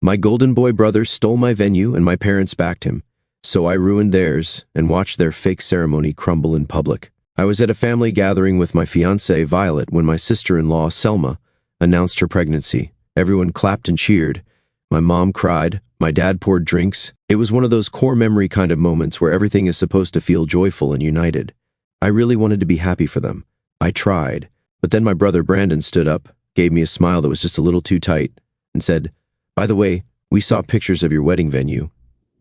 My golden boy brother stole my venue and my parents backed him, so I ruined theirs and watched their fake ceremony crumble in public. I was at a family gathering with my fiancée, Violet, when my sister-in-law, Selma, announced her pregnancy. Everyone clapped and cheered. My mom cried. My dad poured drinks. It was one of those core memory kind of moments where everything is supposed to feel joyful and united. I really wanted to be happy for them. I tried. But then my brother Brandon stood up, gave me a smile that was just a little too tight, and said, "By the way, we saw pictures of your wedding venue.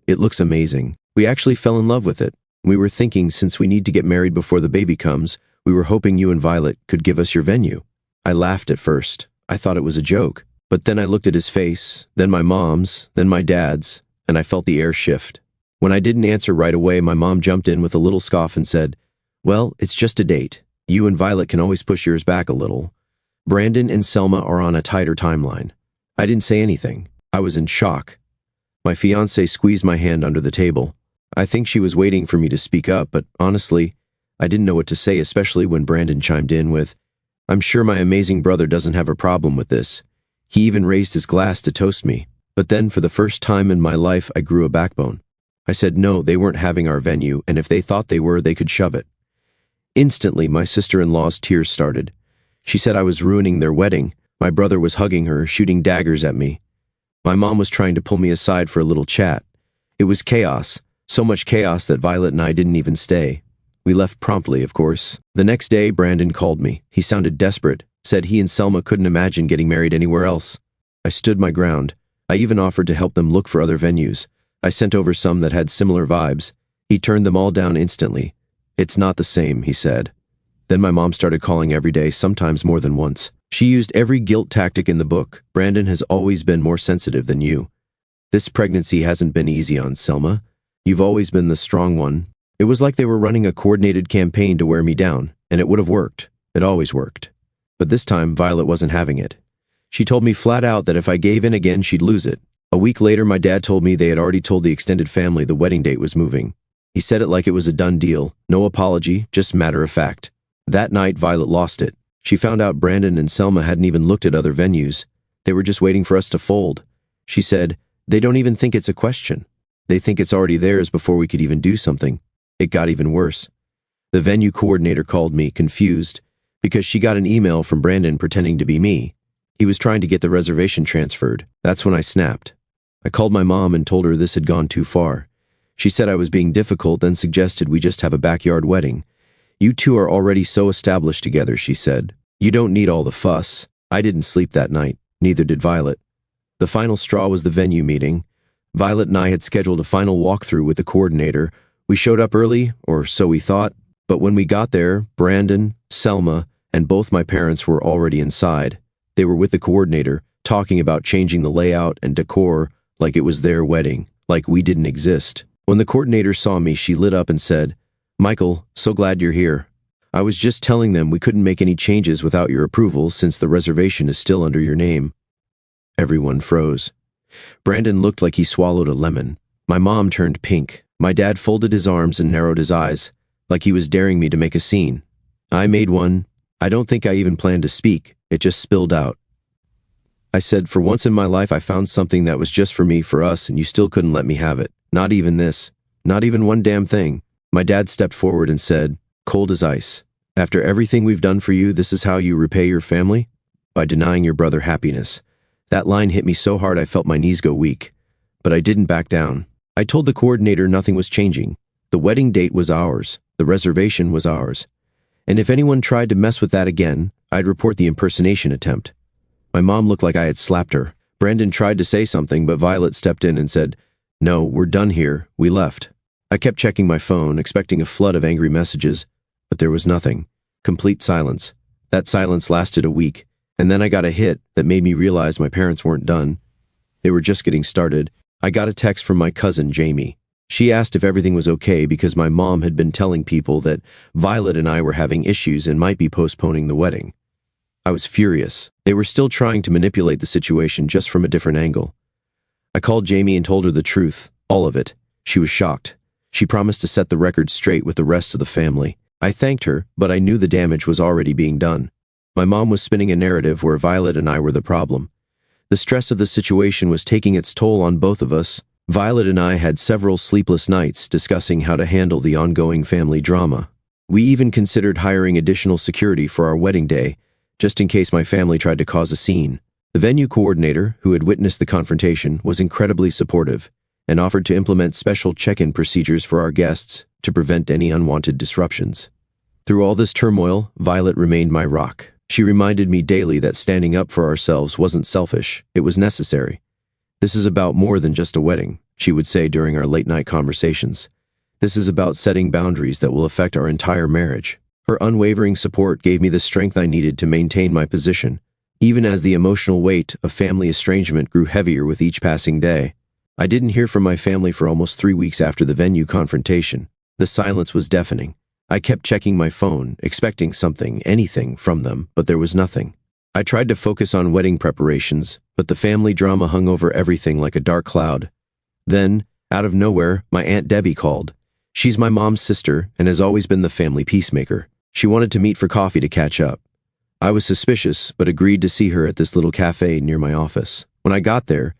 It looks amazing. We actually fell in love with it. We were thinking since we need to get married before the baby comes, we were hoping you and Violet could give us your venue." I laughed at first. I thought it was a joke. But then I looked at his face, then my mom's, then my dad's, and I felt the air shift. When I didn't answer right away, my mom jumped in with a little scoff and said, "Well, it's just a date. You and Violet can always push yours back a little. Brandon and Selma are on a tighter timeline." I didn't say anything. I was in shock. My fiancée squeezed my hand under the table. I think she was waiting for me to speak up, but honestly, I didn't know what to say, especially when Brandon chimed in with, "I'm sure my amazing brother doesn't have a problem with this. He even raised his glass to toast me." But then, for the first time in my life, I grew a backbone. I said no, they weren't having our venue, and if they thought they were, they could shove it. Instantly, my sister-in-law's tears started. She said I was ruining their wedding. My brother was hugging her, shooting daggers at me. My mom was trying to pull me aside for a little chat. It was chaos, so much chaos that Violet and I didn't even stay. We left promptly, of course. The next day, Brandon called me. He sounded desperate, said he and Selma couldn't imagine getting married anywhere else. I stood my ground. I even offered to help them look for other venues. I sent over some that had similar vibes. He turned them all down instantly. "It's not the same," he said. Then my mom started calling every day, sometimes more than once. She used every guilt tactic in the book. "Brandon has always been more sensitive than you. This pregnancy hasn't been easy on Selma. You've always been the strong one." It was like they were running a coordinated campaign to wear me down, and it would have worked. It always worked. But this time, Violet wasn't having it. She told me flat out that if I gave in again, she'd lose it. A week later, my dad told me they had already told the extended family the wedding date was moving. He said it like it was a done deal. No apology, just matter of fact. That night, Violet lost it. She found out Brandon and Selma hadn't even looked at other venues. They were just waiting for us to fold. She said, "They don't even think it's a question. They think it's already theirs before we could even do something." It got even worse. The venue coordinator called me, confused, because she got an email from Brandon pretending to be me. He was trying to get the reservation transferred. That's when I snapped. I called my mom and told her this had gone too far. She said I was being difficult, then suggested we just have a backyard wedding. "You two are already so established together," she said. "You don't need all the fuss." I didn't sleep that night. Neither did Violet. The final straw was the venue meeting. Violet and I had scheduled a final walkthrough with the coordinator. We showed up early, or so we thought, but when we got there, Brandon, Selma, and both my parents were already inside. They were with the coordinator, talking about changing the layout and decor like it was their wedding, like we didn't exist. When the coordinator saw me, she lit up and said, "Michael, so glad you're here. I was just telling them we couldn't make any changes without your approval since the reservation is still under your name." Everyone froze. Brandon looked like he swallowed a lemon. My mom turned pink. My dad folded his arms and narrowed his eyes, like he was daring me to make a scene. I made one. I don't think I even planned to speak. It just spilled out. I said, "For once in my life, I found something that was just for me, for us, and you still couldn't let me have it. Not even this. Not even one damn thing." My dad stepped forward and said, cold as ice, "After everything we've done for you, this is how you repay your family? By denying your brother happiness." That line hit me so hard I felt my knees go weak. But I didn't back down. I told the coordinator nothing was changing. The wedding date was ours. The reservation was ours. And if anyone tried to mess with that again, I'd report the impersonation attempt. My mom looked like I had slapped her. Brandon tried to say something, but Violet stepped in and said, "No, we're done here. We left." I kept checking my phone, expecting a flood of angry messages, but there was nothing. Complete silence. That silence lasted a week, and then I got a hit that made me realize my parents weren't done. They were just getting started. I got a text from my cousin, Jamie. She asked if everything was okay because my mom had been telling people that Violet and I were having issues and might be postponing the wedding. I was furious. They were still trying to manipulate the situation just from a different angle. I called Jamie and told her the truth, all of it. She was shocked. She promised to set the record straight with the rest of the family. I thanked her, but I knew the damage was already being done. My mom was spinning a narrative where Violet and I were the problem. The stress of the situation was taking its toll on both of us. Violet and I had several sleepless nights discussing how to handle the ongoing family drama. We even considered hiring additional security for our wedding day, just in case my family tried to cause a scene. The venue coordinator, who had witnessed the confrontation, was incredibly supportive and offered to implement special check-in procedures for our guests to prevent any unwanted disruptions. Through all this turmoil, Violet remained my rock. She reminded me daily that standing up for ourselves wasn't selfish, it was necessary. "This is about more than just a wedding," she would say during our late-night conversations. "This is about setting boundaries that will affect our entire marriage." Her unwavering support gave me the strength I needed to maintain my position, even as the emotional weight of family estrangement grew heavier with each passing day. I didn't hear from my family for almost 3 weeks after the venue confrontation. The silence was deafening. I kept checking my phone, expecting something, anything from them, but there was nothing. I tried to focus on wedding preparations, but the family drama hung over everything like a dark cloud. Then, out of nowhere, my Aunt Debbie called. She's my mom's sister and has always been the family peacemaker. She wanted to meet for coffee to catch up. I was suspicious, but agreed to see her at this little cafe near my office. When I got there,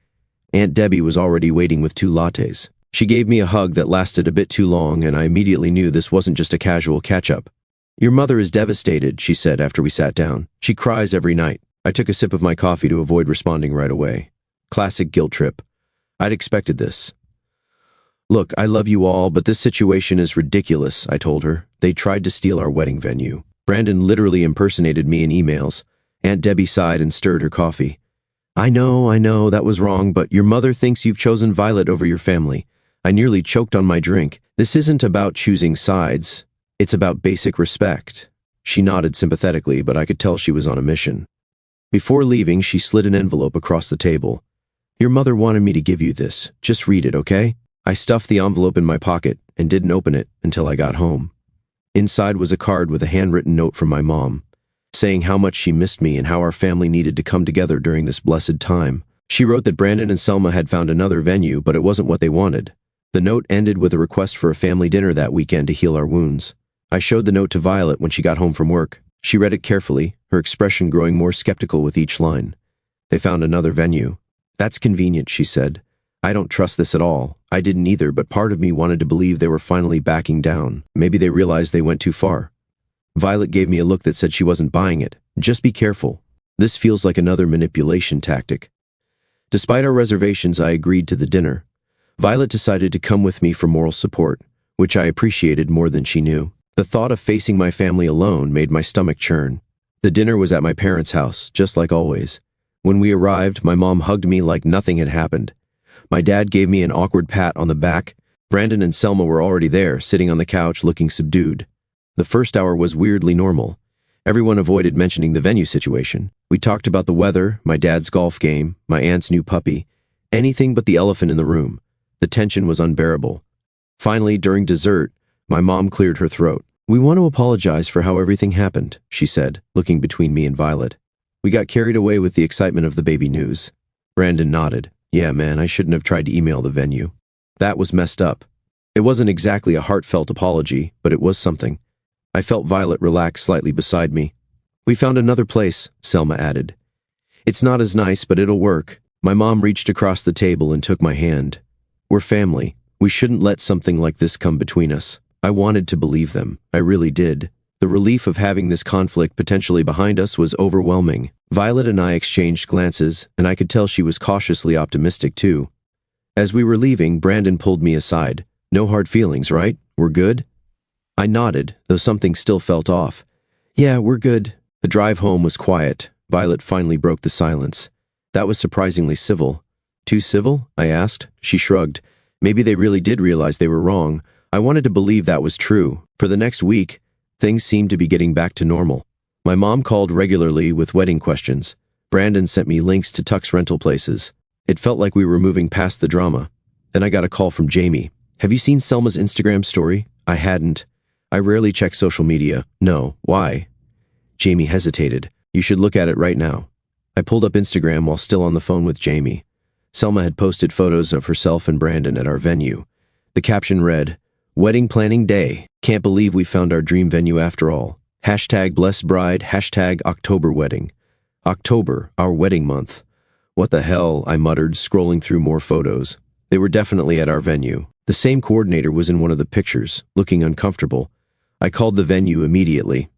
Aunt Debbie was already waiting with 2 lattes. She gave me a hug that lasted a bit too long, and I immediately knew this wasn't just a casual catch-up. "Your mother is devastated," she said after we sat down. "She cries every night." I took a sip of my coffee to avoid responding right away. Classic guilt trip. I'd expected this. "Look, I love you all, but this situation is ridiculous," I told her. "They tried to steal our wedding venue. Brandon literally impersonated me in emails." Aunt Debbie sighed and stirred her coffee. I know, that was wrong, but your mother thinks you've chosen Violet over your family." I nearly choked on my drink. "This isn't about choosing sides. It's about basic respect." She nodded sympathetically, but I could tell she was on a mission. Before leaving, she slid an envelope across the table. "Your mother wanted me to give you this. Just read it, okay?" I stuffed the envelope in my pocket and didn't open it until I got home. Inside was a card with a handwritten note from my mom, saying how much she missed me and how our family needed to come together during this blessed time. She wrote that Brandon and Selma had found another venue, but it wasn't what they wanted. The note ended with a request for a family dinner that weekend to heal our wounds. I showed the note to Violet when she got home from work. She read it carefully, her expression growing more skeptical with each line. "They found another venue." "That's convenient," she said. "I don't trust this at all." I didn't either, but part of me wanted to believe they were finally backing down. Maybe they realized they went too far. Violet gave me a look that said she wasn't buying it. "Just be careful. This feels like another manipulation tactic." Despite our reservations, I agreed to the dinner. Violet decided to come with me for moral support, which I appreciated more than she knew. The thought of facing my family alone made my stomach churn. The dinner was at my parents' house, just like always. When we arrived, my mom hugged me like nothing had happened. My dad gave me an awkward pat on the back. Brandon and Selma were already there, sitting on the couch looking subdued. The first hour was weirdly normal. Everyone avoided mentioning the venue situation. We talked about the weather, my dad's golf game, my aunt's new puppy, anything but the elephant in the room. The tension was unbearable. Finally, during dessert, my mom cleared her throat. "We want to apologize for how everything happened," she said, looking between me and Violet. "We got carried away with the excitement of the baby news." Brandon nodded. "Yeah, man, I shouldn't have tried to email the venue. That was messed up." It wasn't exactly a heartfelt apology, but it was something. I felt Violet relax slightly beside me. "We found another place," Selma added. "It's not as nice, but it'll work." My mom reached across the table and took my hand. "We're family. We shouldn't let something like this come between us." I wanted to believe them. I really did. The relief of having this conflict potentially behind us was overwhelming. Violet and I exchanged glances, and I could tell she was cautiously optimistic too. As we were leaving, Brandon pulled me aside. "No hard feelings, right? We're good?" I nodded, though something still felt off. "Yeah, we're good." The drive home was quiet. Violet finally broke the silence. That was surprisingly civil. "Too civil?" I asked. She shrugged. Maybe they really did realize they were wrong. I wanted to believe that was true. For the next week, things seemed to be getting back to normal. My mom called regularly with wedding questions. Brandon sent me links to tux rental places. It felt like we were moving past the drama. Then I got a call from Jamie. "Have you seen Selma's Instagram story?" I hadn't. I rarely check social media. "No, why?" Jamie hesitated. "You should look at it right now." I pulled up Instagram while still on the phone with Jamie. Selma had posted photos of herself and Brandon at our venue. The caption read, "Wedding planning day. Can't believe we found our dream venue after all. #blessed bride, #October wedding." October, our wedding month. What the hell, I muttered, scrolling through more photos. They were definitely at our venue. The same coordinator was in one of the pictures, looking uncomfortable. I called the venue immediately.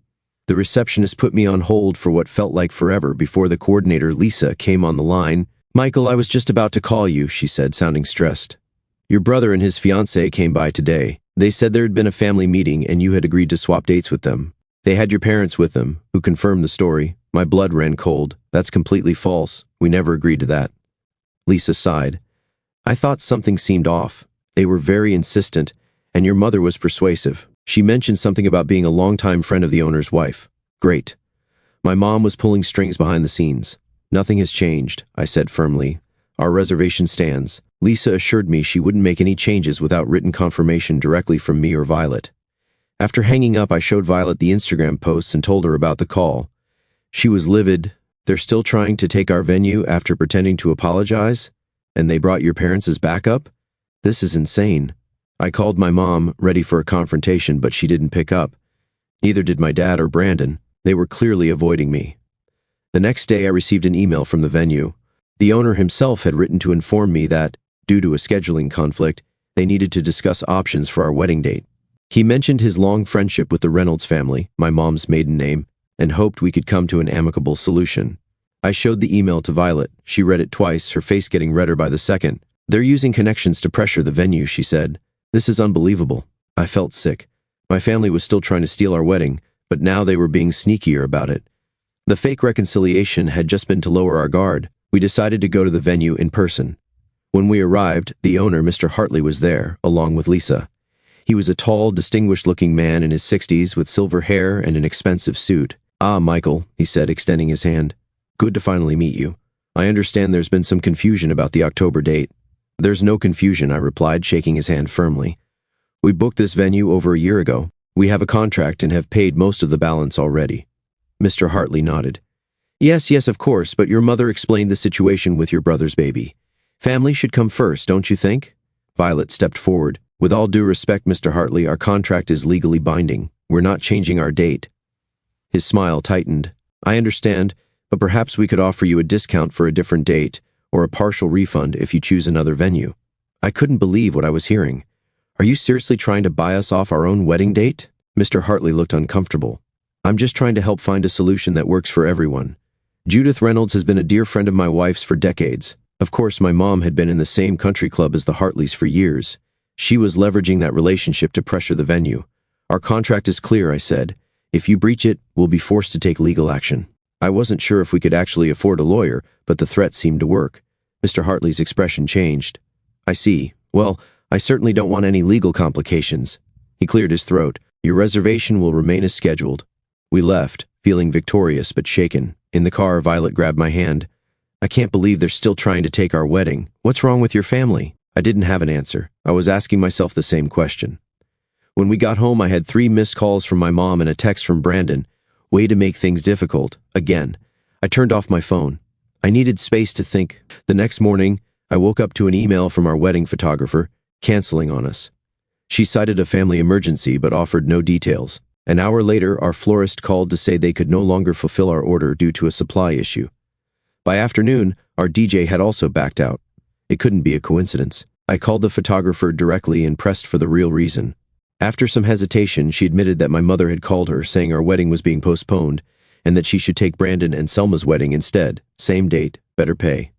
The receptionist put me on hold for what felt like forever before the coordinator, Lisa, came on the line. "Michael, I was just about to call you," she said, sounding stressed. "Your brother and his fiancée came by today. They said there had been a family meeting and you had agreed to swap dates with them. They had your parents with them, who confirmed the story." My blood ran cold. "That's completely false. We never agreed to that." Lisa sighed. "I thought something seemed off. They were very insistent, and your mother was persuasive. She mentioned something about being a longtime friend of the owner's wife." "Great." My mom was pulling strings behind the scenes. "Nothing has changed," I said firmly. "Our reservation stands." Lisa assured me she wouldn't make any changes without written confirmation directly from me or Violet. After hanging up, I showed Violet the Instagram posts and told her about the call. She was livid. "They're still trying to take our venue after pretending to apologize? And they brought your parents as backup? This is insane." I called my mom, ready for a confrontation, but she didn't pick up. Neither did my dad or Brandon. They were clearly avoiding me. The next day, I received an email from the venue. The owner himself had written to inform me that, due to a scheduling conflict, they needed to discuss options for our wedding date. He mentioned his long friendship with the Reynolds family, my mom's maiden name, and hoped we could come to an amicable solution. I showed the email to Violet. She read it twice, her face getting redder by the second. "They're using connections to pressure the venue," she said. "This is unbelievable." I felt sick. My family was still trying to steal our wedding, but now they were being sneakier about it. The fake reconciliation had just been to lower our guard. We decided to go to the venue in person. When we arrived, the owner, Mr. Hartley, was there, along with Lisa. He was a tall, distinguished-looking man in his 60s with silver hair and an expensive suit. "Ah, Michael," he said, extending his hand. "Good to finally meet you. I understand there's been some confusion about the October date." "There's no confusion," I replied, shaking his hand firmly. "We booked this venue over a year ago. We have a contract and have paid most of the balance already." Mr. Hartley nodded. Yes, of course, but your mother explained the situation with your brother's baby. Family should come first, don't you think?" Violet stepped forward. "With all due respect, Mr. Hartley, our contract is legally binding. We're not changing our date." His smile tightened. "I understand, but perhaps we could offer you a discount for a different date, or a partial refund if you choose another venue." I couldn't believe what I was hearing. "Are you seriously trying to buy us off our own wedding date?" Mr. Hartley looked uncomfortable. "I'm just trying to help find a solution that works for everyone. Judith Reynolds has been a dear friend of my wife's for decades. Of course, my mom had been in the same country club as the Hartleys for years. She was leveraging that relationship to pressure the venue. Our contract is clear," I said. "If you breach it, we'll be forced to take legal action." I wasn't sure if we could actually afford a lawyer, but the threat seemed to work. Mr. Hartley's expression changed. "I see. Well, I certainly don't want any legal complications." He cleared his throat. "Your reservation will remain as scheduled." We left, feeling victorious but shaken. In the car, Violet grabbed my hand. "I can't believe they're still trying to take our wedding. What's wrong with your family?" I didn't have an answer. I was asking myself the same question. When we got home, I had 3 missed calls from my mom and a text from Brandon. Way to make things difficult. Again. I turned off my phone. I needed space to think. The next morning, I woke up to an email from our wedding photographer, canceling on us. She cited a family emergency but offered no details. An hour later, our florist called to say they could no longer fulfill our order due to a supply issue. By afternoon, our DJ had also backed out. It couldn't be a coincidence. I called the photographer directly and pressed for the real reason. After some hesitation, she admitted that my mother had called her saying our wedding was being postponed and that she should take Brandon and Selma's wedding instead. Same date, better pay.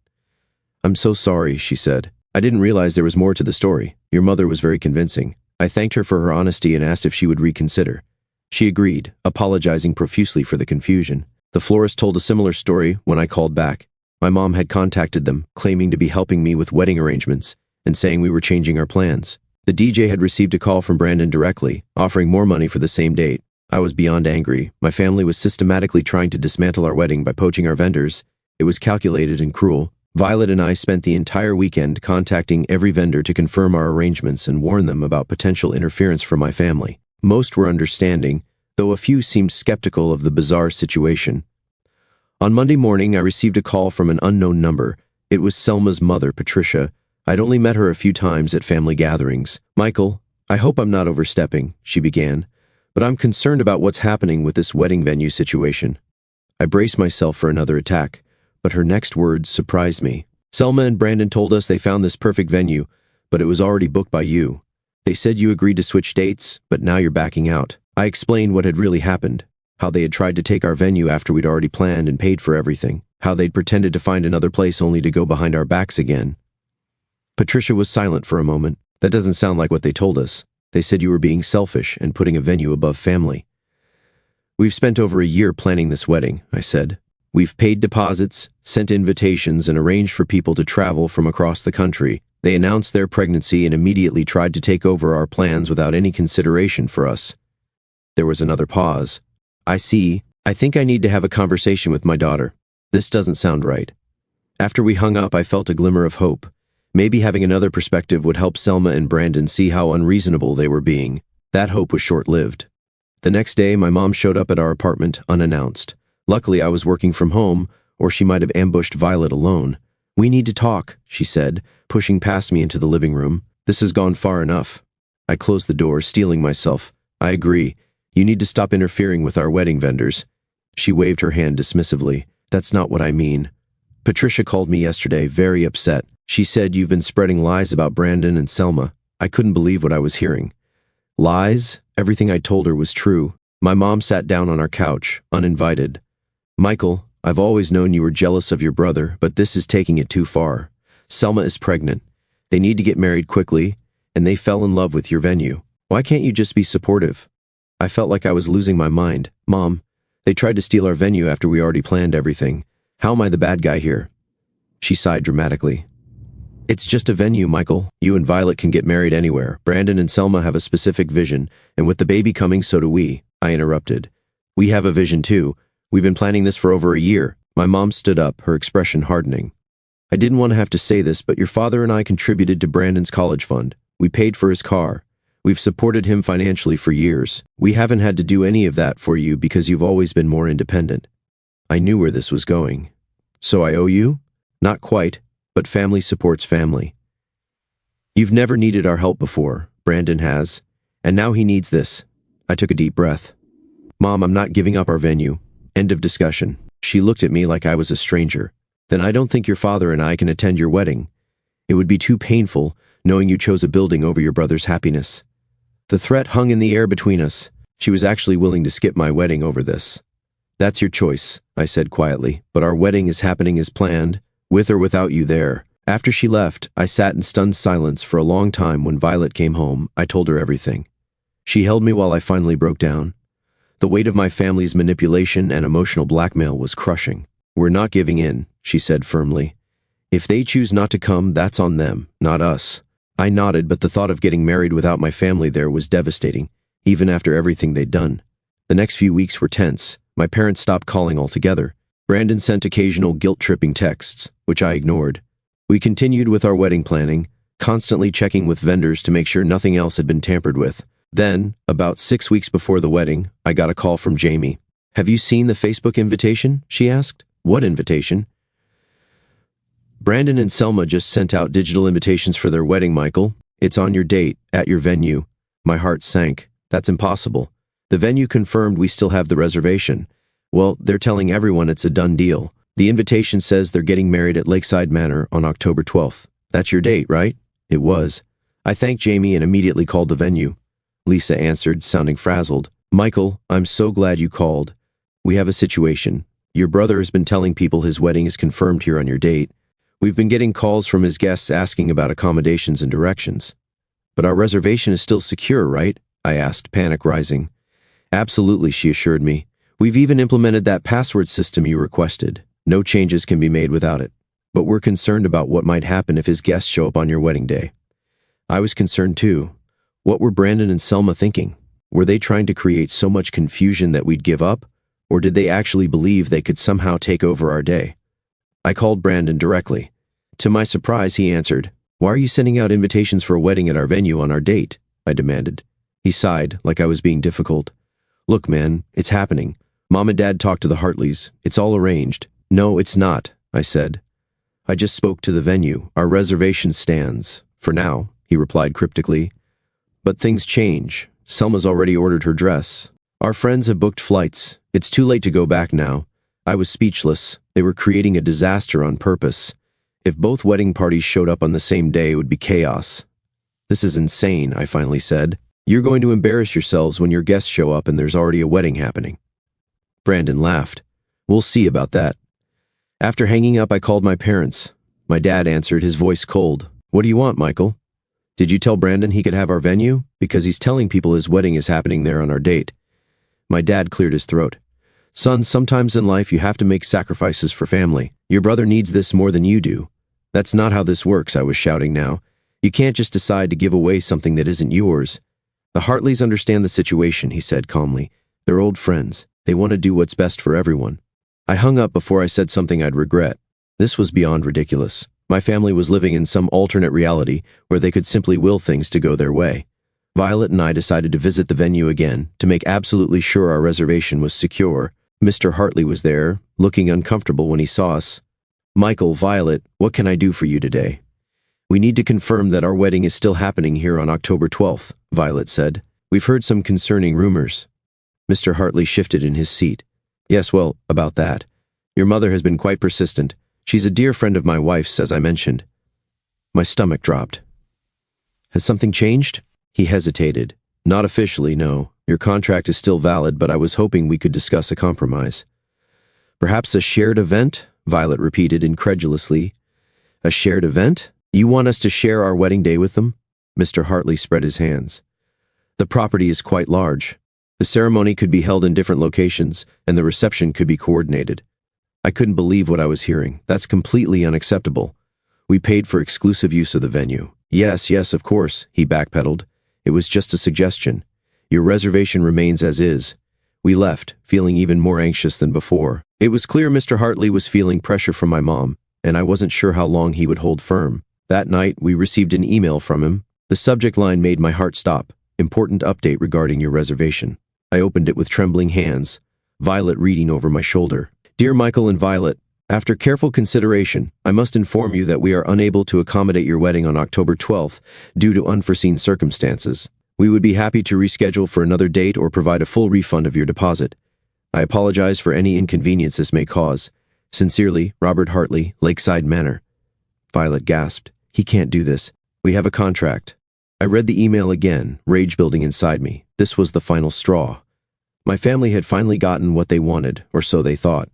"I'm so sorry," she said. "I didn't realize there was more to the story. Your mother was very convincing." I thanked her for her honesty and asked if she would reconsider. She agreed, apologizing profusely for the confusion. The florist told a similar story when I called back. My mom had contacted them, claiming to be helping me with wedding arrangements and saying we were changing our plans. The DJ had received a call from Brandon directly, offering more money for the same date. I was beyond angry. My family was systematically trying to dismantle our wedding by poaching our vendors. It was calculated and cruel. Violet and I spent the entire weekend contacting every vendor to confirm our arrangements and warn them about potential interference from my family. Most were understanding, though a few seemed skeptical of the bizarre situation. On Monday morning, I received a call from an unknown number. It was Selma's mother, Patricia. I'd only met her a few times at family gatherings. "Michael, I hope I'm not overstepping," she began, "but I'm concerned about what's happening with this wedding venue situation." I braced myself for another attack. but her next words surprised me. Selma and Brandon told us they found this perfect venue, but it was already booked by you. They said you agreed to switch dates, but now you're backing out. I explained what had really happened, how they had tried to take our venue after we'd already planned and paid for everything, how they'd pretended to find another place only to go behind our backs again. Patricia was silent for a moment. That doesn't sound like what they told us. They said you were being selfish and putting a venue above family. We've spent over a year planning this wedding, I said. We've paid deposits, sent invitations, and arranged for people to travel from across the country. They announced their pregnancy and immediately tried to take over our plans without any consideration for us. There was another pause. I see. I think I need to have a conversation with my daughter. This doesn't sound right. After we hung up, I felt a glimmer of hope. Maybe having another perspective would help Selma and Brandon see how unreasonable they were being. That hope was short-lived. The next day, my mom showed up at our apartment unannounced. Luckily, I was working from home, or she might have ambushed Violet alone. "We need to talk," she said, pushing past me into the living room. "This has gone far enough." I closed the door, steeling myself. "I agree. You need to stop interfering with our wedding vendors." She waved her hand dismissively. "That's not what I mean. Patricia called me yesterday, very upset. She said you've been spreading lies about Brandon and Selma." I couldn't believe what I was hearing. Lies? Everything I told her was true. My mom sat down on our couch, uninvited. "Michael, I've always known you were jealous of your brother, but this is taking it too far. Selma is pregnant. They need to get married quickly, and they fell in love with your venue. Why can't you just be supportive?" I felt like I was losing my mind. "Mom, they tried to steal our venue after we already planned everything. How am I the bad guy here?" She sighed dramatically. "It's just a venue, Michael. You and Violet can get married anywhere. Brandon and Selma have a specific vision, and with the baby coming, so do we." I interrupted. "We have a vision too. We've been planning this for over a year." My mom stood up, her expression hardening. "I didn't want to have to say this, but your father and I contributed to Brandon's college fund. We paid for his car. We've supported him financially for years. We haven't had to do any of that for you because you've always been more independent." I knew where this was going. "So I owe you?" "Not quite, but family supports family. You've never needed our help before. Brandon has. And now he needs this." I took a deep breath. "Mom, I'm not giving up our venue. End of discussion." She looked at me like I was a stranger. "Then I don't think your father and I can attend your wedding. It would be too painful, knowing you chose a building over your brother's happiness." The threat hung in the air between us. She was actually willing to skip my wedding over this. "That's your choice," I said quietly, "but our wedding is happening as planned, with or without you there." After she left, I sat in stunned silence for a long time. When Violet came home, I told her everything. She held me while I finally broke down. The weight of my family's manipulation and emotional blackmail was crushing. "We're not giving in," she said firmly. "If they choose not to come, that's on them, not us." I nodded, but the thought of getting married without my family there was devastating, even after everything they'd done. The next few weeks were tense. My parents stopped calling altogether. Brandon sent occasional guilt-tripping texts, which I ignored. We continued with our wedding planning, constantly checking with vendors to make sure nothing else had been tampered with. Then, about 6 weeks before the wedding, I got a call from Jamie. "Have you seen the Facebook invitation?" she asked. "What invitation?" "Brandon and Selma just sent out digital invitations for their wedding, Michael. It's on your date, at your venue." My heart sank. "That's impossible. The venue confirmed we still have the reservation." "Well, they're telling everyone it's a done deal. The invitation says they're getting married at Lakeside Manor on October 12th. That's your date, right?" It was. I thanked Jamie and immediately called the venue. Lisa answered, sounding frazzled. "Michael, I'm so glad you called. We have a situation. Your brother has been telling people his wedding is confirmed here on your date. We've been getting calls from his guests asking about accommodations and directions." "But our reservation is still secure, right?" I asked, panic rising. "Absolutely," she assured me. "We've even implemented that password system you requested. No changes can be made without it. But we're concerned about what might happen if his guests show up on your wedding day." I was concerned too. What were Brandon and Selma thinking? Were they trying to create so much confusion that we'd give up? Or did they actually believe they could somehow take over our day? I called Brandon directly. To my surprise, he answered. "Why are you sending out invitations for a wedding at our venue on our date?" I demanded. He sighed, like I was being difficult. "Look, man, it's happening. Mom and Dad talked to the Hartleys. It's all arranged." "No, it's not," I said. "I just spoke to the venue. Our reservation stands. For now," he replied cryptically. "But things change. Selma's already ordered her dress. Our friends have booked flights. It's too late to go back now." I was speechless. They were creating a disaster on purpose. If both wedding parties showed up on the same day, it would be chaos. "This is insane," I finally said. "You're going to embarrass yourselves when your guests show up and there's already a wedding happening." Brandon laughed. "We'll see about that." After hanging up, I called my parents. My dad answered, his voice cold. "What do you want, Michael?" "Did you tell Brandon he could have our venue? Because he's telling people his wedding is happening there on our date." My dad cleared his throat. "Son, sometimes in life you have to make sacrifices for family. Your brother needs this more than you do." "That's not how this works," I was shouting now. "You can't just decide to give away something that isn't yours." "The Hartleys understand the situation," he said calmly. "They're old friends. They want to do what's best for everyone." I hung up before I said something I'd regret. This was beyond ridiculous. My family was living in some alternate reality where they could simply will things to go their way. Violet and I decided to visit the venue again to make absolutely sure our reservation was secure. Mr. Hartley was there, looking uncomfortable when he saw us. "Michael, Violet, what can I do for you today?" "We need to confirm that our wedding is still happening here on October 12th, Violet said. "We've heard some concerning rumors." Mr. Hartley shifted in his seat. "Yes, well, about that. Your mother has been quite persistent. She's a dear friend of my wife's, as I mentioned." My stomach dropped. "Has something changed?" He hesitated. "Not officially, no. Your contract is still valid, but I was hoping we could discuss a compromise." "Perhaps a shared event?" Violet repeated incredulously. "A shared event? You want us to share our wedding day with them?" Mr. Hartley spread his hands. "The property is quite large. The ceremony could be held in different locations, and the reception could be coordinated." I couldn't believe what I was hearing. "That's completely unacceptable. We paid for exclusive use of the venue." Yes, of course," he backpedaled. "It was just a suggestion. Your reservation remains as is." We left, feeling even more anxious than before. It was clear Mr. Hartley was feeling pressure from my mom, and I wasn't sure how long he would hold firm. That night, we received an email from him. The subject line made my heart stop. "Important update regarding your reservation." I opened it with trembling hands, Violet reading over my shoulder. "Dear Michael and Violet, after careful consideration, I must inform you that we are unable to accommodate your wedding on October 12th due to unforeseen circumstances. We would be happy to reschedule for another date or provide a full refund of your deposit. I apologize for any inconvenience this may cause. Sincerely, Robert Hartley, Lakeside Manor." Violet gasped. "He can't do this. We have a contract." I read the email again, rage building inside me. This was the final straw. My family had finally gotten what they wanted, or so they thought.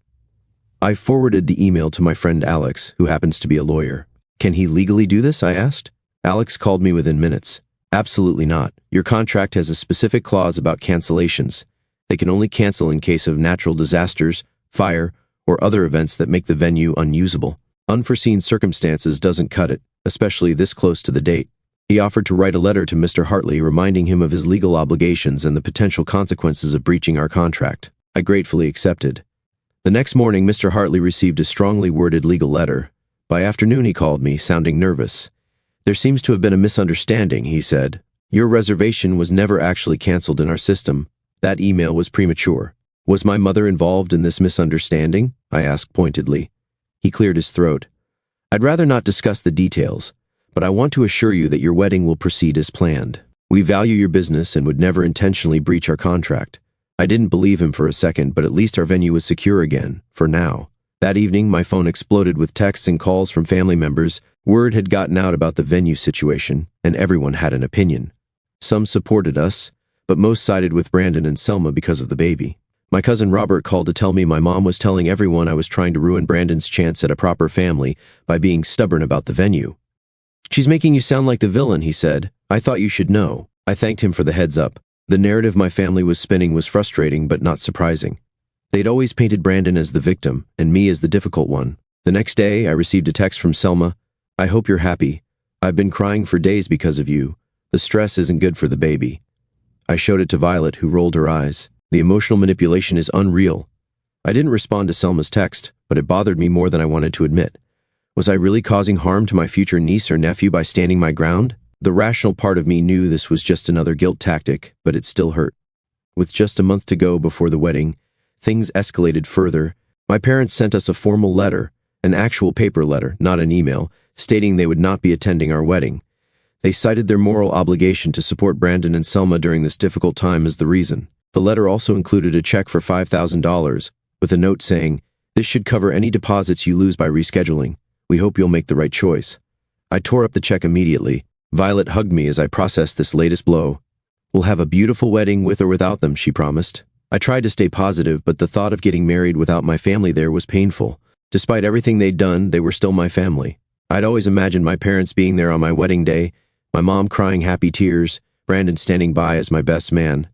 I forwarded the email to my friend Alex, who happens to be a lawyer. "Can he legally do this?" I asked. Alex called me within minutes. "Absolutely not. Your contract has a specific clause about cancellations. They can only cancel in case of natural disasters, fire, or other events that make the venue unusable. Unforeseen circumstances doesn't cut it, especially this close to the date." He offered to write a letter to Mr. Hartley reminding him of his legal obligations and the potential consequences of breaching our contract. I gratefully accepted. The next morning, Mr. Hartley received a strongly worded legal letter. By afternoon, he called me, sounding nervous. "There seems to have been a misunderstanding," he said. "Your reservation was never actually canceled in our system. That email was premature." "Was my mother involved in this misunderstanding?" I asked pointedly. He cleared his throat. "I'd rather not discuss the details, but I want to assure you that your wedding will proceed as planned. We value your business and would never intentionally breach our contract." I didn't believe him for a second, but at least our venue was secure again, for now. That evening, my phone exploded with texts and calls from family members. Word had gotten out about the venue situation, and everyone had an opinion. Some supported us, but most sided with Brandon and Selma because of the baby. My cousin Robert called to tell me my mom was telling everyone I was trying to ruin Brandon's chance at a proper family by being stubborn about the venue. "She's making you sound like the villain," he said. "I thought you should know." I thanked him for the heads up. The narrative my family was spinning was frustrating but not surprising. They'd always painted Brandon as the victim and me as the difficult one. The next day, I received a text from Selma. "I hope you're happy. I've been crying for days because of you. The stress isn't good for the baby." I showed it to Violet, who rolled her eyes. The emotional manipulation is unreal. I didn't respond to Selma's text, but it bothered me more than I wanted to admit. Was I really causing harm to my future niece or nephew by standing my ground? The rational part of me knew this was just another guilt tactic, but it still hurt. With just a month to go before the wedding, things escalated further. My parents sent us a formal letter, an actual paper letter, not an email, stating they would not be attending our wedding. They cited their moral obligation to support Brandon and Selma during this difficult time as the reason. The letter also included a check for $5,000, with a note saying, This should cover any deposits you lose by rescheduling. We hope you'll make the right choice." I tore up the check immediately. Violet hugged me as I processed this latest blow. "We'll have a beautiful wedding with or without them," she promised. I tried to stay positive, but the thought of getting married without my family there was painful. Despite everything they'd done, they were still my family. I'd always imagined my parents being there on my wedding day, my mom crying happy tears, Brandon standing by as my best man.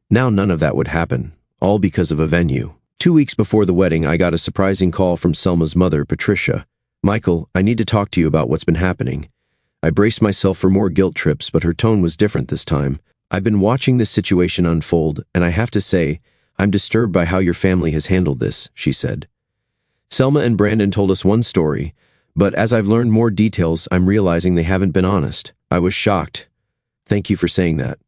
Now none of that would happen, all because of a venue. 2 weeks before the wedding, I got a surprising call from Selma's mother, Patricia. "Michael, I need to talk to you about what's been happening." I braced myself for more guilt trips, but her tone was different this time. "I've been watching this situation unfold, and I have to say, I'm disturbed by how your family has handled this," she said. "Selma and Brandon told us one story, but as I've learned more details, I'm realizing they haven't been honest." I was shocked. "Thank you for saying that.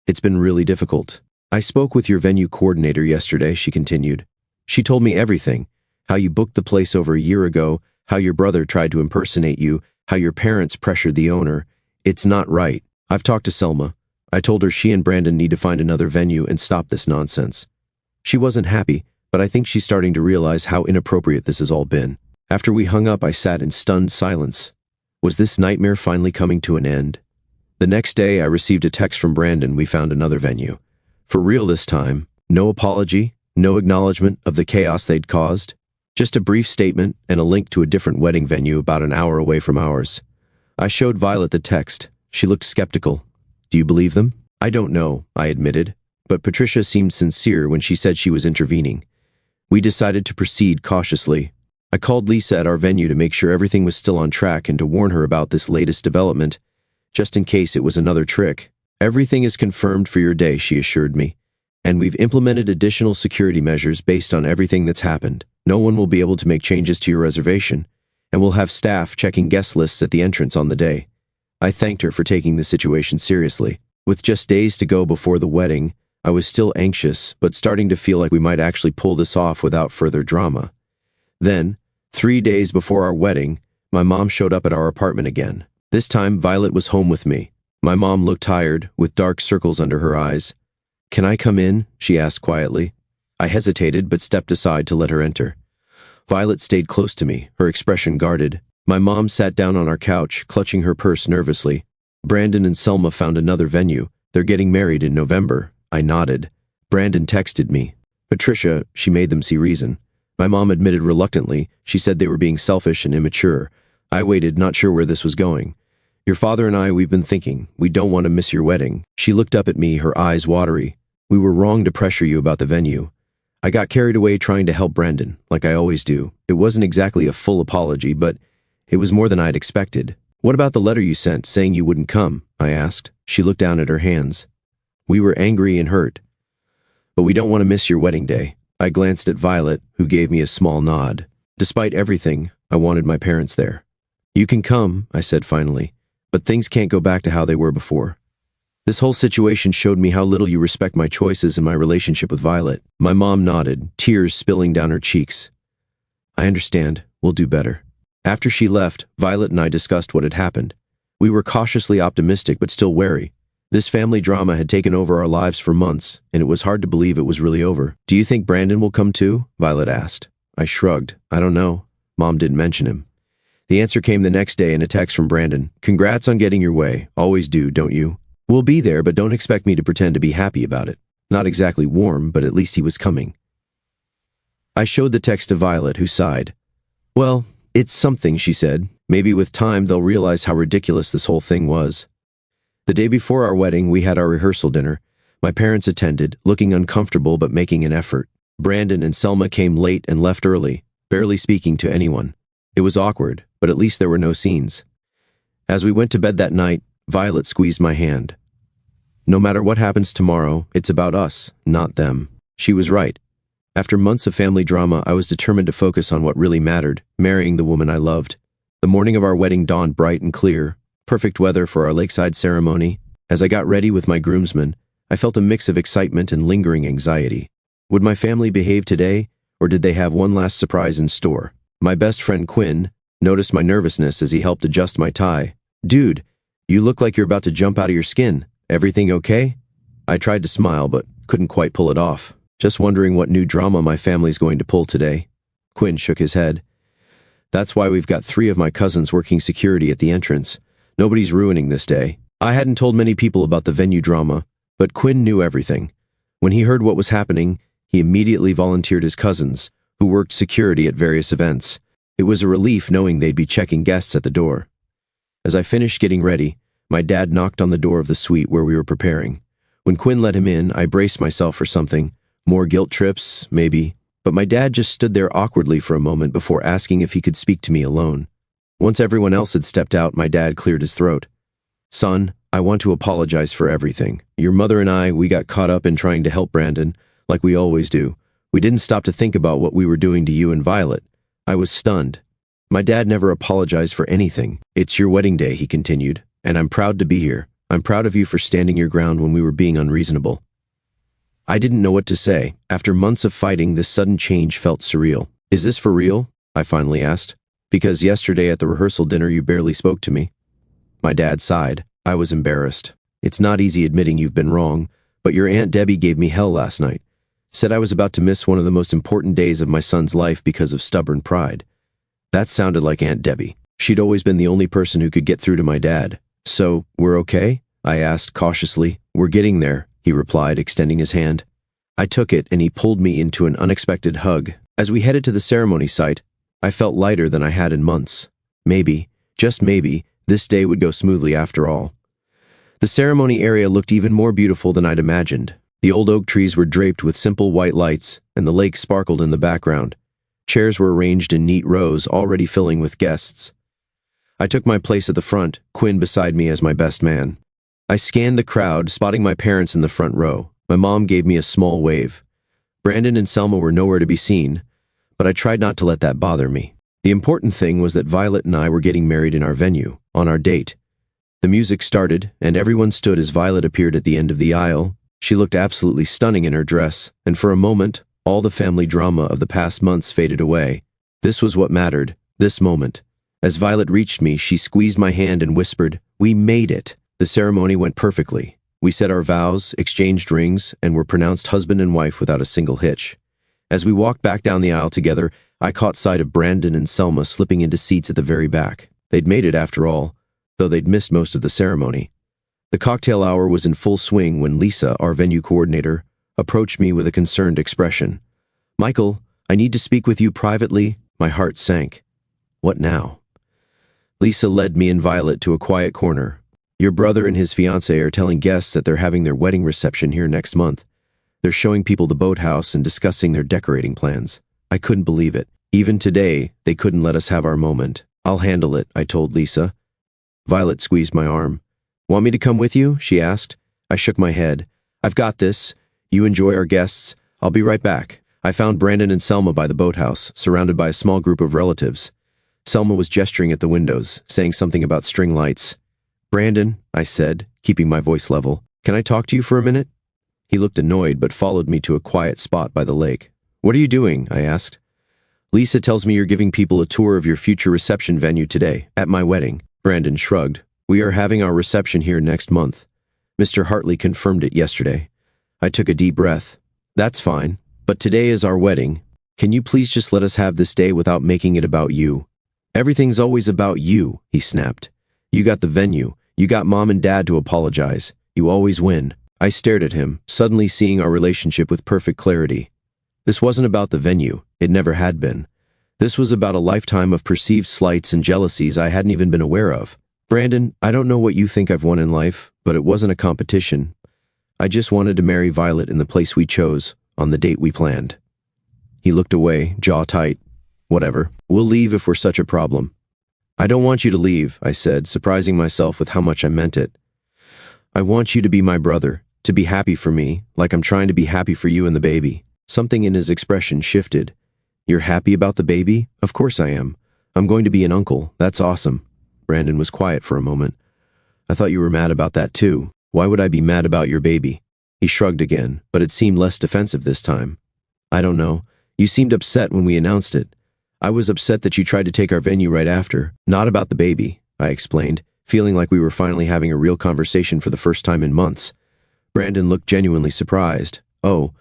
It's been really difficult. I spoke with your venue coordinator yesterday," she continued. "She told me everything, how you booked the place over a year ago, how your brother tried to impersonate you, how your parents pressured the owner. It's not right. I've talked to Selma. I told her she and Brandon need to find another venue and stop this nonsense. She wasn't happy, but I think she's starting to realize how inappropriate this has all been." After we hung up, I sat in stunned silence. Was this nightmare finally coming to an end? The next day, I received a text from Brandon. We found another venue. For real this time. No apology, no acknowledgement of the chaos they'd caused. Just a brief statement and a link to a different wedding venue about an hour away from ours. I showed Violet the text. She looked skeptical. "Do you believe them?" "I don't know," I admitted, but Patricia seemed sincere when she said she was intervening. We decided to proceed cautiously. I called Lisa at our venue to make sure everything was still on track and to warn her about this latest development, just in case it was another trick. "Everything is confirmed for your day," she assured me, "and we've implemented additional security measures based on everything that's happened. No one will be able to make changes to your reservation, and we'll have staff checking guest lists at the entrance on the day." I thanked her for taking the situation seriously. With just days to go before the wedding, I was still anxious, but starting to feel like we might actually pull this off without further drama. Then, 3 days before our wedding, my mom showed up at our apartment again. This time, Violet was home with me. My mom looked tired, with dark circles under her eyes. "Can I come in?" she asked quietly. I hesitated, but stepped aside to let her enter. Violet stayed close to me, her expression guarded. My mom sat down on our couch, clutching her purse nervously. "Brandon and Selma found another venue. They're getting married in November." I nodded. Brandon texted me. "Patricia, she made them see reason." My mom admitted reluctantly. She said they were being selfish and immature. I waited, not sure where this was going. "Your father and I, we've been thinking. We don't want to miss your wedding." She looked up at me, her eyes watery. "We were wrong to pressure you about the venue. I got carried away trying to help Brandon, like I always do. It wasn't exactly a full apology, but it was more than I'd expected." "What about the letter you sent saying you wouldn't come?" I asked. She looked down at her hands. "We were angry and hurt. But we don't want to miss your wedding day." I glanced at Violet, who gave me a small nod. Despite everything, I wanted my parents there. "You can come," I said finally, "but things can't go back to how they were before." This whole situation showed me how little you respect my choices and my relationship with Violet. My mom nodded, tears spilling down her cheeks. "I understand. We'll do better." After she left, Violet and I discussed what had happened. We were cautiously optimistic but still wary. This family drama had taken over our lives for months, and it was hard to believe it was really over. "Do you think Brandon will come too?" Violet asked. I shrugged. "I don't know. Mom didn't mention him." The answer came the next day in a text from Brandon. "Congrats on getting your way. Always do, don't you? We'll be there, but don't expect me to pretend to be happy about it." Not exactly warm, but at least he was coming. I showed the text to Violet, who sighed. "Well, it's something," she said. "Maybe with time they'll realize how ridiculous this whole thing was." The day before our wedding, we had our rehearsal dinner. My parents attended, looking uncomfortable but making an effort. Brandon and Selma came late and left early, barely speaking to anyone. It was awkward, but at least there were no scenes. As we went to bed that night, Violet squeezed my hand. "No matter what happens tomorrow, it's about us, not them." She was right. After months of family drama, I was determined to focus on what really mattered, marrying the woman I loved. The morning of our wedding dawned bright and clear. Perfect weather for our lakeside ceremony. As I got ready with my groomsmen, I felt a mix of excitement and lingering anxiety. Would my family behave today, or did they have one last surprise in store? My best friend Quinn noticed my nervousness as he helped adjust my tie. "Dude, you look like you're about to jump out of your skin. Everything okay?" I tried to smile, but couldn't quite pull it off. "Just wondering what new drama my family's going to pull today." Quinn shook his head. That's why we've got 3 of my cousins working security at the entrance. Nobody's ruining this day. I hadn't told many people about the venue drama, but Quinn knew everything. When he heard what was happening, he immediately volunteered his cousins, who worked security at various events. It was a relief knowing they'd be checking guests at the door. As I finished getting ready, my dad knocked on the door of the suite where we were preparing. When Quinn let him in, I braced myself for something. More guilt trips, maybe. But my dad just stood there awkwardly for a moment before asking if he could speak to me alone. Once everyone else had stepped out, my dad cleared his throat. Son, I want to apologize for everything. Your mother and I, we got caught up in trying to help Brandon, like we always do. We didn't stop to think about what we were doing to you and Violet. I was stunned. My dad never apologized for anything. It's your wedding day, he continued, and I'm proud to be here. I'm proud of you for standing your ground when we were being unreasonable. I didn't know what to say. After months of fighting, this sudden change felt surreal. Is this for real? I finally asked. Because yesterday at the rehearsal dinner you barely spoke to me. My dad sighed. I was embarrassed. It's not easy admitting you've been wrong, but your Aunt Debbie gave me hell last night. Said I was about to miss one of the most important days of my son's life because of stubborn pride. That sounded like Aunt Debbie. She'd always been the only person who could get through to my dad. So, we're okay? I asked cautiously. We're getting there, he replied, extending his hand. I took it and he pulled me into an unexpected hug. As we headed to the ceremony site, I felt lighter than I had in months. Maybe, just maybe, this day would go smoothly after all. The ceremony area looked even more beautiful than I'd imagined. The old oak trees were draped with simple white lights, and the lake sparkled in the background. Chairs were arranged in neat rows, already filling with guests. I took my place at the front, Quinn beside me as my best man. I scanned the crowd, spotting my parents in the front row. My mom gave me a small wave. Brandon and Selma were nowhere to be seen, but I tried not to let that bother me. The important thing was that Violet and I were getting married in our venue, on our date. The music started, and everyone stood as Violet appeared at the end of the aisle. She looked absolutely stunning in her dress, and for a moment, all the family drama of the past months faded away. This was what mattered, this moment. As Violet reached me, she squeezed my hand and whispered, "We made it." The ceremony went perfectly. We said our vows, exchanged rings, and were pronounced husband and wife without a single hitch. As we walked back down the aisle together, I caught sight of Brandon and Selma slipping into seats at the very back. They'd made it after all, though they'd missed most of the ceremony. The cocktail hour was in full swing when Lisa, our venue coordinator, approached me with a concerned expression. "Michael, I need to speak with you privately." My heart sank. What now? Lisa led me and Violet to a quiet corner. "Your brother and his fiancée are telling guests that they're having their wedding reception here next month. They're showing people the boathouse and discussing their decorating plans." I couldn't believe it. Even today, they couldn't let us have our moment. "I'll handle it," I told Lisa. Violet squeezed my arm. "Want me to come with you?" she asked. I shook my head. "I've got this. You enjoy our guests. I'll be right back." I found Brandon and Selma by the boathouse, surrounded by a small group of relatives. Selma was gesturing at the windows, saying something about string lights. "Brandon," I said, keeping my voice level, "can I talk to you for a minute?" He looked annoyed but followed me to a quiet spot by the lake. "What are you doing?" I asked. "Lisa tells me you're giving people a tour of your future reception venue today, at my wedding." Brandon shrugged. "We are having our reception here next month. Mr. Hartley confirmed it yesterday." I took a deep breath. "That's fine, but today is our wedding. Can you please just let us have this day without making it about you?" "Everything's always about you," he snapped. "You got the venue. You got Mom and Dad to apologize. You always win." I stared at him, suddenly seeing our relationship with perfect clarity. This wasn't about the venue. It never had been. This was about a lifetime of perceived slights and jealousies I hadn't even been aware of. "Brandon, I don't know what you think I've won in life, but it wasn't a competition. I just wanted to marry Violet in the place we chose, on the date we planned." He looked away, jaw tight. "Whatever. We'll leave if we're such a problem." "I don't want you to leave," I said, surprising myself with how much I meant it. "I want you to be my brother, to be happy for me, like I'm trying to be happy for you and the baby." Something in his expression shifted. "You're happy about the baby?" "Of course I am. I'm going to be an uncle. That's awesome." Brandon was quiet for a moment. "I thought you were mad about that too. Why would I be mad about your baby?" He shrugged again, but it seemed less defensive this time. "I don't know. You seemed upset when we announced it. I was upset that you tried to take our venue right after. Not about the baby," I explained, feeling like we were finally having a real conversation for the first time in months. Brandon looked genuinely surprised. "Oh,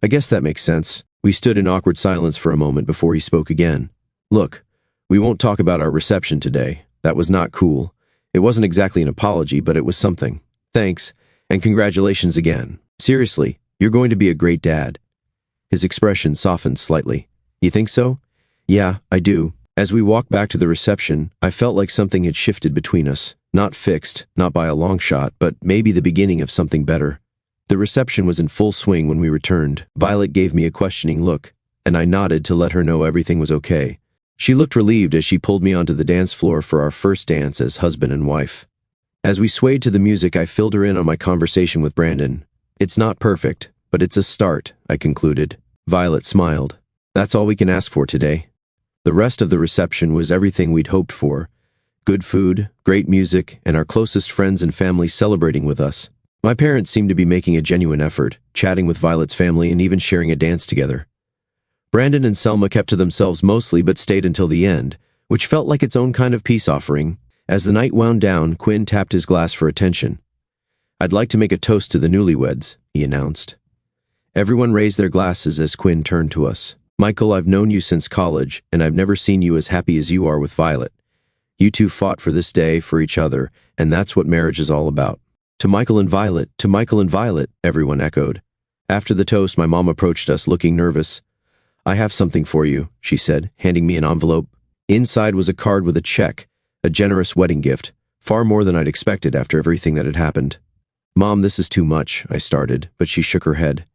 I guess that makes sense. We stood in awkward silence for a moment before he spoke again. Look, we won't talk about our reception today. That was not cool. It wasn't exactly an apology, but it was something. Thanks, and congratulations again. Seriously, you're going to be a great dad. His expression softened slightly. You think so? Yeah, I do. As we walked back to the reception, I felt like something had shifted between us. Not fixed, not by a long shot, but maybe the beginning of something better. The reception was in full swing when we returned. Violet gave me a questioning look, and I nodded to let her know everything was okay. She looked relieved as she pulled me onto the dance floor for our first dance as husband and wife. As we swayed to the music, I filled her in on my conversation with Brandon. It's not perfect, but it's a start, I concluded. Violet smiled. That's all we can ask for today. The rest of the reception was everything we'd hoped for. Good food, great music, and our closest friends and family celebrating with us. My parents seemed to be making a genuine effort, chatting with Violet's family and even sharing a dance together. Brandon and Selma kept to themselves mostly but stayed until the end, which felt like its own kind of peace offering. As the night wound down, Quinn tapped his glass for attention. I'd like to make a toast to the newlyweds, he announced. Everyone raised their glasses as Quinn turned to us. Michael, I've known you since college, and I've never seen you as happy as you are with Violet. You two fought for this day, for each other, and that's what marriage is all about. To Michael and Violet, everyone echoed. After the toast, my mom approached us, looking nervous. I have something for you, she said, handing me an envelope. Inside was a card with a check, a generous wedding gift, far more than I'd expected after everything that had happened. Mom, this is too much, I started, but she shook her head.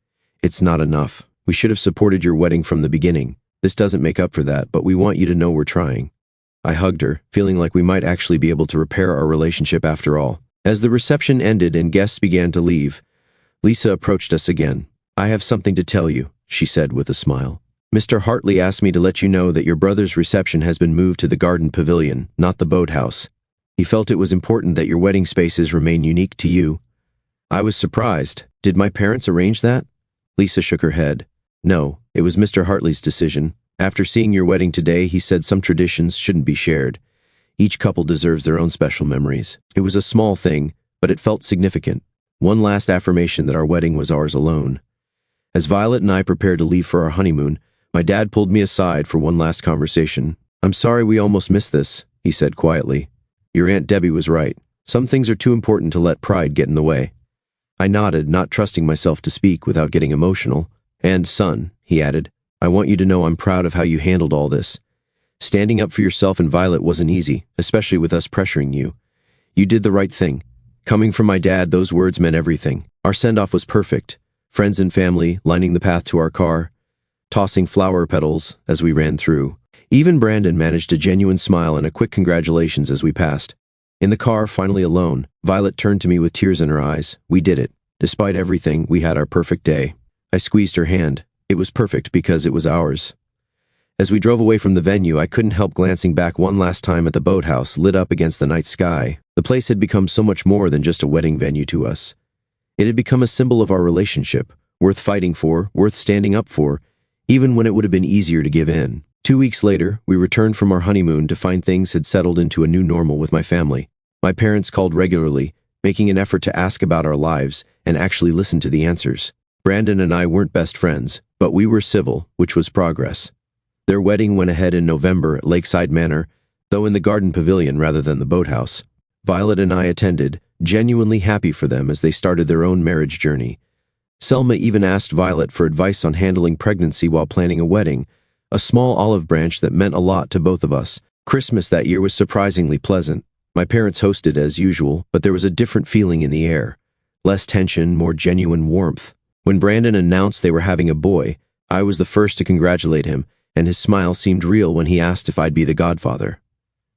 It's not enough. We should have supported your wedding from the beginning. This doesn't make up for that, but we want you to know we're trying. I hugged her, feeling like we might actually be able to repair our relationship after all. As the reception ended and guests began to leave, Lisa approached us again. I have something to tell you, she said with a smile. Mr. Hartley asked me to let you know that your brother's reception has been moved to the garden pavilion, not the boathouse. He felt it was important that your wedding spaces remain unique to you. I was surprised. Did my parents arrange that? Lisa shook her head. No, it was Mr. Hartley's decision. After seeing your wedding today, he said some traditions shouldn't be shared. Each couple deserves their own special memories. It was a small thing, but it felt significant. One last affirmation that our wedding was ours alone. As Violet and I prepared to leave for our honeymoon, my dad pulled me aside for one last conversation. I'm sorry we almost missed this, he said quietly. Your Aunt Debbie was right. Some things are too important to let pride get in the way. I nodded, not trusting myself to speak without getting emotional. And, son, he added, I want you to know I'm proud of how you handled all this. Standing up for yourself and Violet wasn't easy, especially with us pressuring you. You did the right thing. Coming from my dad, those words meant everything. Our send-off was perfect. Friends and family lining the path to our car, tossing flower petals as we ran through. Even Brandon managed a genuine smile and a quick congratulations as we passed. In the car, finally alone, Violet turned to me with tears in her eyes. We did it. Despite everything, we had our perfect day. I squeezed her hand. It was perfect because it was ours. As we drove away from the venue, I couldn't help glancing back one last time at the boathouse lit up against the night sky. The place had become so much more than just a wedding venue to us. It had become a symbol of our relationship, worth fighting for, worth standing up for, even when it would have been easier to give in. 2 weeks later, we returned from our honeymoon to find things had settled into a new normal with my family. My parents called regularly, making an effort to ask about our lives and actually listen to the answers. Brandon and I weren't best friends, but we were civil, which was progress. Their wedding went ahead in November at Lakeside Manor, though in the garden pavilion rather than the boathouse. Violet and I attended, genuinely happy for them as they started their own marriage journey. Selma even asked Violet for advice on handling pregnancy while planning a wedding, a small olive branch that meant a lot to both of us. Christmas that year was surprisingly pleasant. My parents hosted as usual, but there was a different feeling in the air. Less tension, more genuine warmth. When Brandon announced they were having a boy, I was the first to congratulate him, and his smile seemed real when he asked if I'd be the godfather.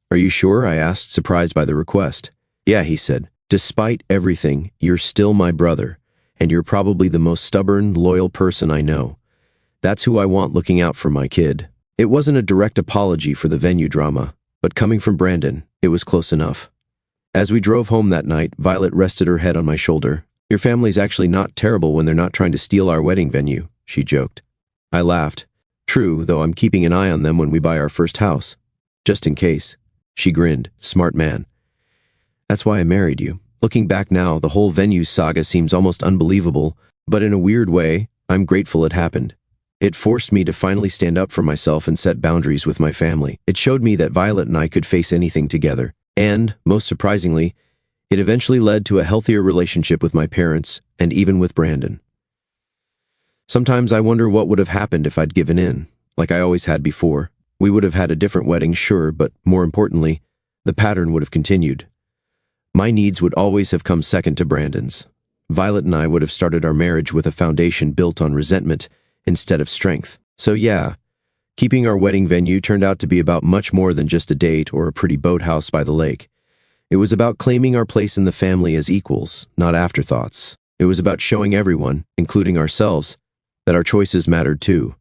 Are you sure? I asked, surprised by the request. Yeah, he said. Despite everything, you're still my brother, and you're probably the most stubborn, loyal person I know. That's who I want looking out for my kid. It wasn't a direct apology for the venue drama, but coming from Brandon, it was close enough. As we drove home that night, Violet rested her head on my shoulder. Your family's actually not terrible when they're not trying to steal our wedding venue, she joked. I laughed. True, though I'm keeping an eye on them when we buy our first house. Just in case. She grinned. Smart man. That's why I married you. Looking back now, the whole venue saga seems almost unbelievable, but in a weird way, I'm grateful it happened. It forced me to finally stand up for myself and set boundaries with my family. It showed me that Violet and I could face anything together. And, most surprisingly, it eventually led to a healthier relationship with my parents and even with Brandon. Sometimes I wonder what would have happened if I'd given in, like I always had before. We would have had a different wedding, sure, but more importantly, the pattern would have continued. My needs would always have come second to Brandon's. Violet and I would have started our marriage with a foundation built on resentment instead of strength. So yeah, keeping our wedding venue turned out to be about much more than just a date or a pretty boathouse by the lake. It was about claiming our place in the family as equals, not afterthoughts. It was about showing everyone, including ourselves, that our choices mattered too.